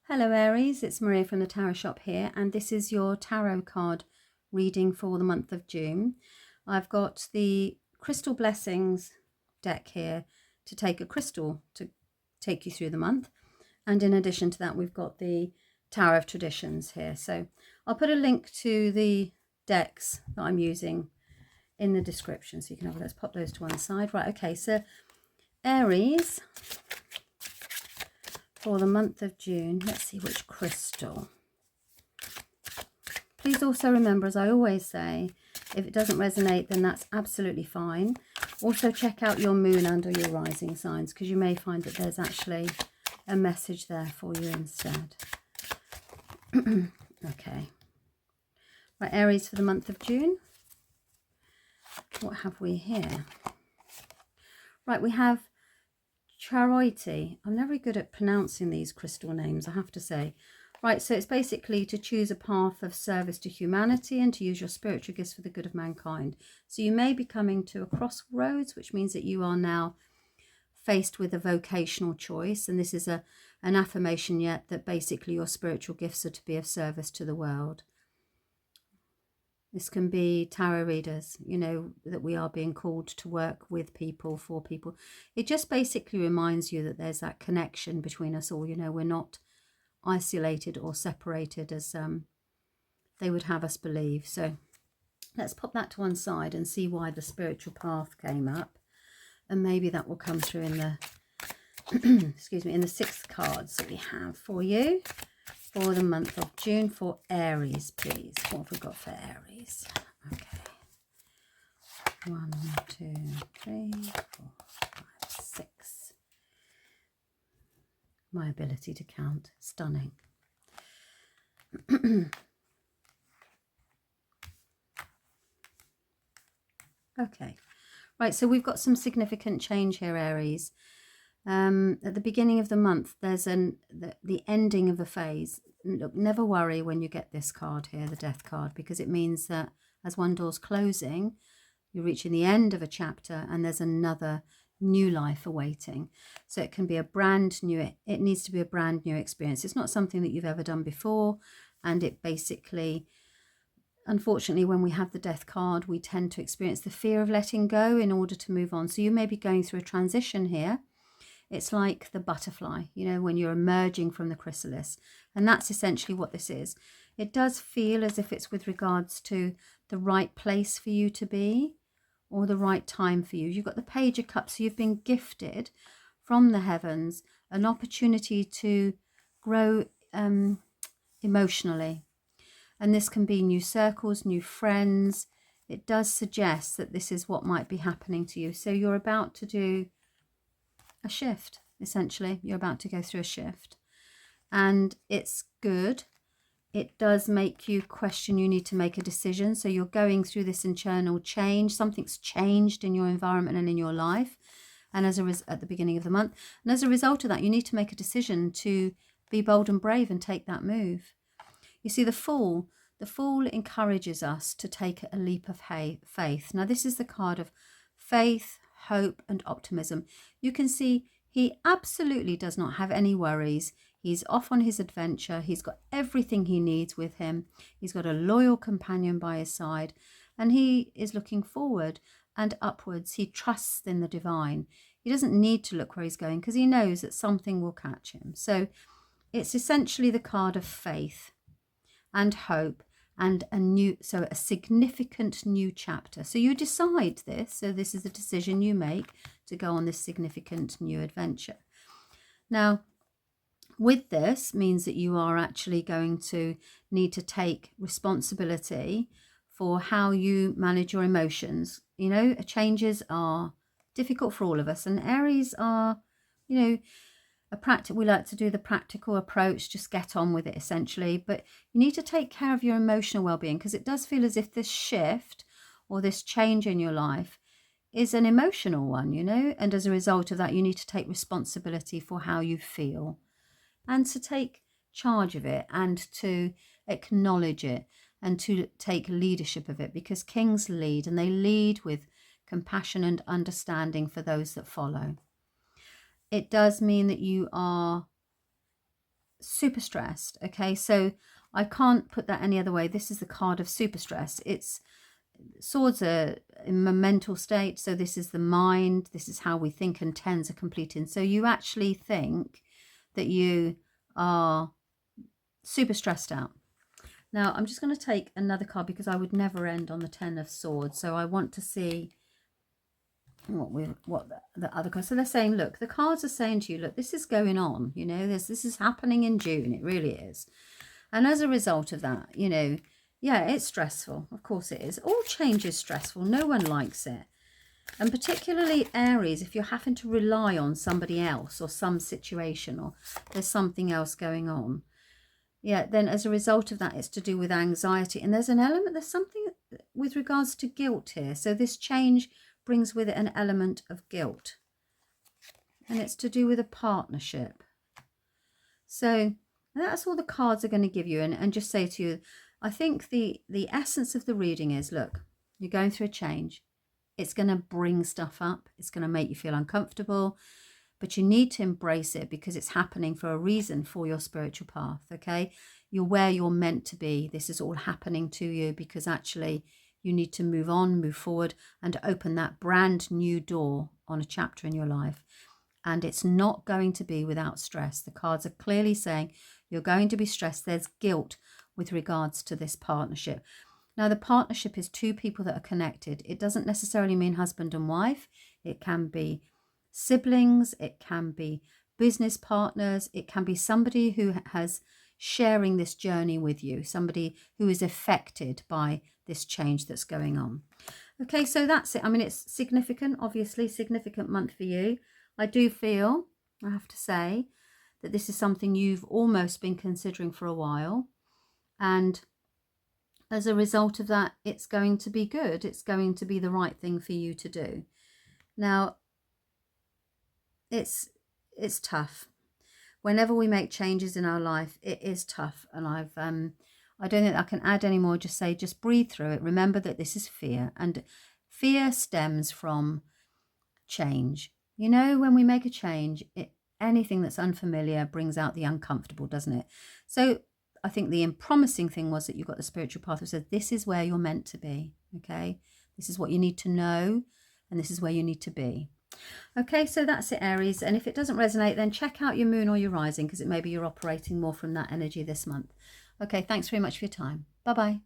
Hello Aries, it's Maria from the Tarot Shop here, and this is your tarot card reading for the month of June. I've got the Crystal Blessings deck here to take a crystal to take you through the month, and in addition to that we've got the Tower of Traditions here. So I'll put a link to the decks that I'm using in the description so you can have a let's pop those to one side. Right, okay, so Aries, for the month of June, let's see which crystal. Please also remember, as I always say, if it doesn't resonate, then that's absolutely fine. Also check out your moon and or your rising signs, because you may find that there's actually a message there for you instead. Okay. Right, Aries for the month of June. What have we here? Right, we have Charity. I'm never good at pronouncing these crystal names, I have to say. Right, so it's basically to choose a path of service to humanity and to use your spiritual gifts for the good of mankind. So you may be coming to a crossroads, which means that you are now faced with a vocational choice. And this is an affirmation yet that basically your spiritual gifts are to be of service to the world. This can be tarot readers, you know, that we are being called to work with people, for people. It just basically reminds you that there's that connection between us all. You know, we're not isolated or separated as they would have us believe. So let's pop that to one side and see why the spiritual path came up. And maybe that will come through in the, excuse me, in the 6 cards that we have for you. For the month of June for Aries, please. What have we got for Aries? Okay. 1, 2, 3, 4, 5, 6. My ability to count. Stunning. Okay. Right, so we've got some significant change here, Aries. At the beginning of the month, there's the ending of a phase. Look, never worry when you get this card here, the death card, because it means that as one door's closing, you're reaching the end of a chapter and there's another new life awaiting. So it can be a brand new, it needs to be a brand new experience. It's not something that you've ever done before, and it basically, unfortunately, when we have the death card, we tend to experience the fear of letting go in order to move on. So you may be going through a transition here. It's like the butterfly, you know, when you're emerging from the chrysalis. And that's essentially what this is. It does feel as if it's with regards to the right place for you to be, or the right time for you. You've got the Page of Cups, so you've been gifted from the heavens an opportunity to grow emotionally. And this can be new circles, new friends. It does suggest that this is what might be happening to you. So you're about to do a shift, essentially. You're about to go through a shift. And it's good. It does make you question, you need to make a decision. So you're going through this internal change. Something's changed in your environment and in your life. And as at the beginning of the month. And as a result of that, you need to make a decision to be bold and brave and take that move. You see, the Fool encourages us to take a leap of faith. Now, this is the card of faith, hope, and optimism. You can see he absolutely does not have any worries. He's off on his adventure. He's got everything he needs with him. He's got a loyal companion by his side, and he is looking forward and upwards. He trusts in the divine. He doesn't need to look where he's going because he knows that something will catch him. So it's essentially the card of faith and hope and a significant new chapter. So you decide this. So this is a decision you make to go on this significant new adventure. Now, with this means that you are actually going to need to take responsibility for how you manage your emotions. You know, changes are difficult for all of us, and Aries are, you know, we like to do the practical approach, just get on with it essentially. But you need to take care of your emotional well-being, because it does feel as if this shift or this change in your life is an emotional one, you know, and as a result of that, you need to take responsibility for how you feel and to take charge of it and to acknowledge it and to take leadership of it, because kings lead, and they lead with compassion and understanding for those that follow. It does mean that you are super stressed. Okay, so I can't put that any other way. This is the card of super stress. It's swords are in a mental state, so this is the mind, this is how we think, and tens are completing. So you actually think that you are super stressed out. Now I'm just going to take another card because I would never end on the 10 of swords, so I want to see what the other cards. So they're saying, look, the cards are saying to you, look, this is going on, you know, this is happening in June, it really is. And as a result of that, you know, yeah, it's stressful. Of course it is. All change is stressful. No one likes it. And particularly Aries, if you're having to rely on somebody else or some situation, or there's something else going on, yeah, then as a result of that, it's to do with anxiety. And there's an element, there's something with regards to guilt here. So this change brings with it an element of guilt. And it's to do with a partnership. So that's all the cards are going to give you. And just say to you, I think the essence of the reading is, look, you're going through a change. It's going to bring stuff up. It's going to make you feel uncomfortable. But you need to embrace it because it's happening for a reason for your spiritual path, okay? You're where you're meant to be. This is all happening to you because actually you need to move on, move forward, and open that brand new door on a chapter in your life. And it's not going to be without stress. The cards are clearly saying you're going to be stressed. There's guilt with regards to this partnership. Now, the partnership is two people that are connected. It doesn't necessarily mean husband and wife. It can be siblings. It can be business partners. It can be somebody who has sharing this journey with you, somebody who is affected by this change that's going on. Okay, so that's it. I mean, it's significant, obviously, significant month for you. I do feel, I have to say, that this is something you've almost been considering for a while. And as a result of that, it's going to be good. It's going to be the right thing for you to do. Now, it's tough. Whenever we make changes in our life, it is tough. And I don't think I can add any more. Just say, just breathe through it. Remember that this is fear. And fear stems from change. You know, when we make a change, anything that's unfamiliar brings out the uncomfortable, doesn't it? So I think the promising thing was that you got the spiritual path that said, this is where you're meant to be, okay? This is what you need to know, and this is where you need to be. Okay, so that's it, Aries. And if it doesn't resonate, then check out your moon or your rising, because it may be you're operating more from that energy this month. Okay, thanks very much for your time. Bye-bye.